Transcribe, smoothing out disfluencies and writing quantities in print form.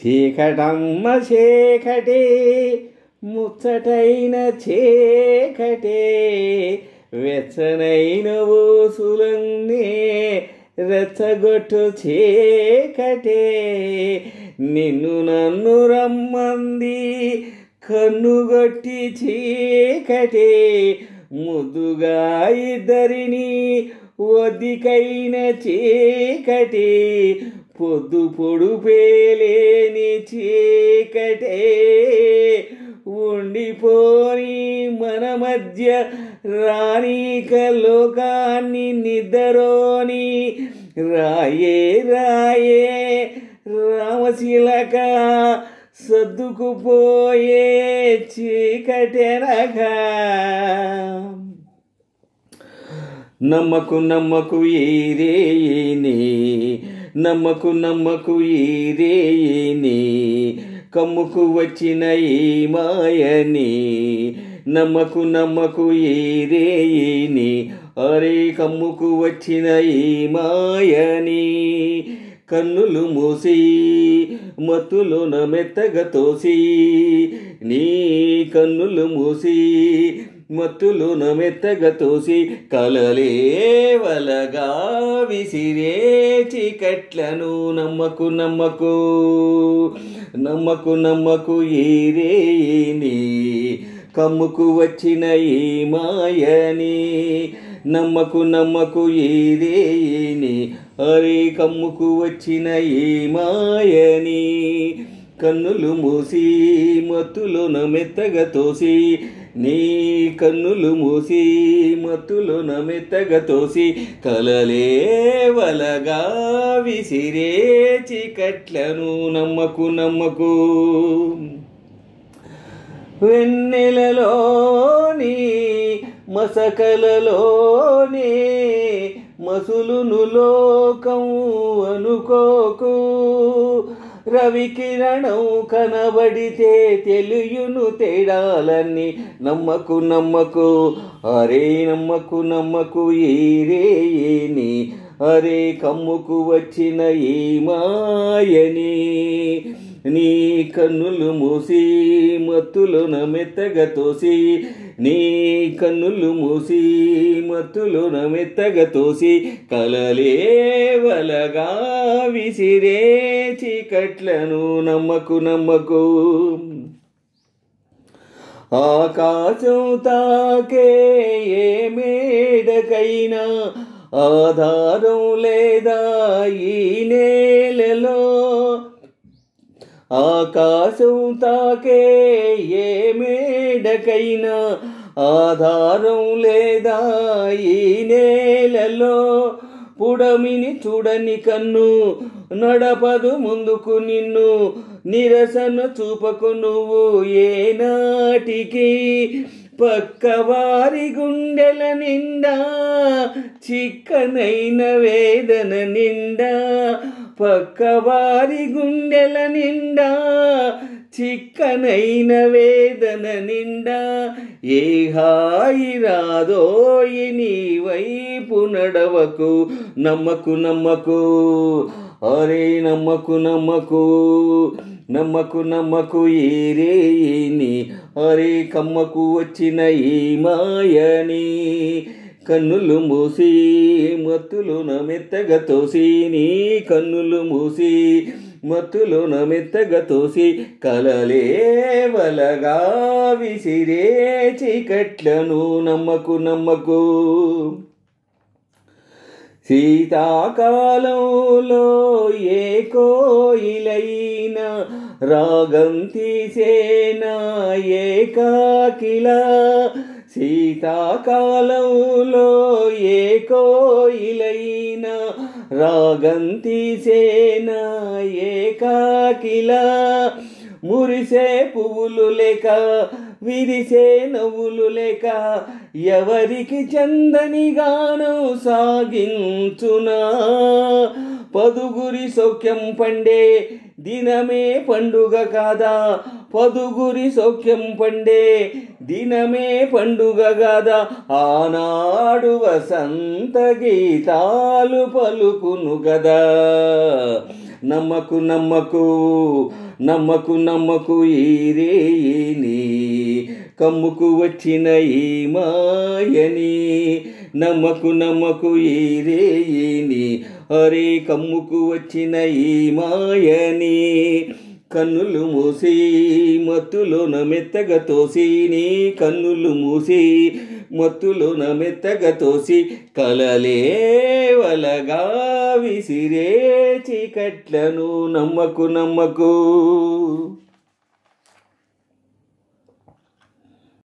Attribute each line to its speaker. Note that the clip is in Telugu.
Speaker 1: చీకటమ్మ చీకటే ముచ్చటైన చీకటే వెచ్చనైన ఊసులన్నీ రెచ్చగొట్టు చీకటే నిన్ను నన్ను రమ్మంది కన్నుగొట్టి చీకటే ముద్దుగా ఇద్దరిని ఒదికైన చీకటి పొద్దు పొడుపేలేని చీకటే ఉండిపోని మన మధ్య రాణిక లోకాన్ని నిద్రలోని రాయే రాయే రామశిలక సర్దుకుపోయే చీకటెనగా నమ్మకు నమ్మకు ఈరేని నమ్మకు ఈరేని కమ్ముకు వచ్చిన ఈ మాయని నమ్మకు ఈరేని అరే కమ్ముకు వచ్చిన ఈ మాయని కన్నులు మూసి మత్తులోన మెత్తగా తోసి నీ కన్నులు మూసి మత్తులోన మెత్తగా తోసి కలలేవలగా విసిరే చీకట్లను నమ్మకు ఈరేని కమ్ముకు వచ్చిన ఈ మాయని నమ్మకు ఈరేని అరే కమ్ముకు వచ్చిన ఈ మాయని కన్నులు మూసి మత్తులోన మెత్తగా తోసి నీ కన్నులు మూసి మత్తులోన మెత్తగా తోసి కలలేవలగా విసిరే చీకట్లను నమ్మకు వెన్నెలలోని మసకలలోని మసులును లోకం అనుకోకు రవికిరణం కనబడితే తెలియును తేడాలన్నీ నమ్మకు అరే నమ్మకు ఈరేని అరే కమ్ముకు వచ్చిన ఈ మాయని నీ కన్నులు మూసి మత్తులోన మెత్తగా తోసి నీ కన్నులు మూసి మత్తులోన మెత్తగా తోసి కలలేవలగా విసిరే చీకట్లను నమ్మకు ఆకాశం తాకే ఏ మేడకైనా ఆధారం లేదా ఈ నేలలో ఆకాశం తాకే ఏ మేడకైనా ఆధారం లేదా ఈ నేలలో పుడమిని చూడని కన్ను నడపదు ముందుకు నిన్ను నిరసన చూపకు నువ్వు ఏనాటికి పక్కవారి గుండెల నిండా చిక్కనైన వేదన నిండా పక్కవారి గుండెల నిండా చిక్కనైన వేదన నిండా ఏ హాయి రాదోయి నీ వైపు నడవకు నమ్మకు అరే నమ్మకు ఈరేని అరే కమ్మకు వచ్చిన ఈ మాయని కన్నులు మూసి మత్తులోన మెత్తగా తోసి నీ కన్నులు మూసి మత్తులోన మెత్తగా తోసి కలలేవలగా విసిరే చీకట్లను నమ్మకు శీతాకాలంలో ఏ కోయిలైనా రాగం తీసేనా ఏకాకిలా శీతాకాలంలో ఏ కోయిలైనా రాగం తీసేనా ఏకాకిలా మురిసే పువ్వులు లేక విరిసే నవ్వులు లేక ఎవరికి చందని గానం సాగించునా పదుగురి సౌఖ్యం పండే దినమే పండుగ కాదా పదుగురి సౌఖ్యం పండే దినమే పండుగ కాదా ఆనాడు వసంత గీతాలు పలుకును గదా నమ్మకు నమ్మకు నమ్మకు ఈ రేయిని కమ్ముకు వచ్చిన ఈ మాయని నమ్మకు నమ్మకు ఈ రేయిని అరే కమ్ముకు వచ్చిన ఈ మాయని కన్నులు మూసి మత్తులోన మెత్తగా తోసి నీ కన్నులు మూసి మత్తులోన మెత్తగా తోసి కలలే వలగా విసిరే చీకట్లను నమ్మకు నమ్మకు.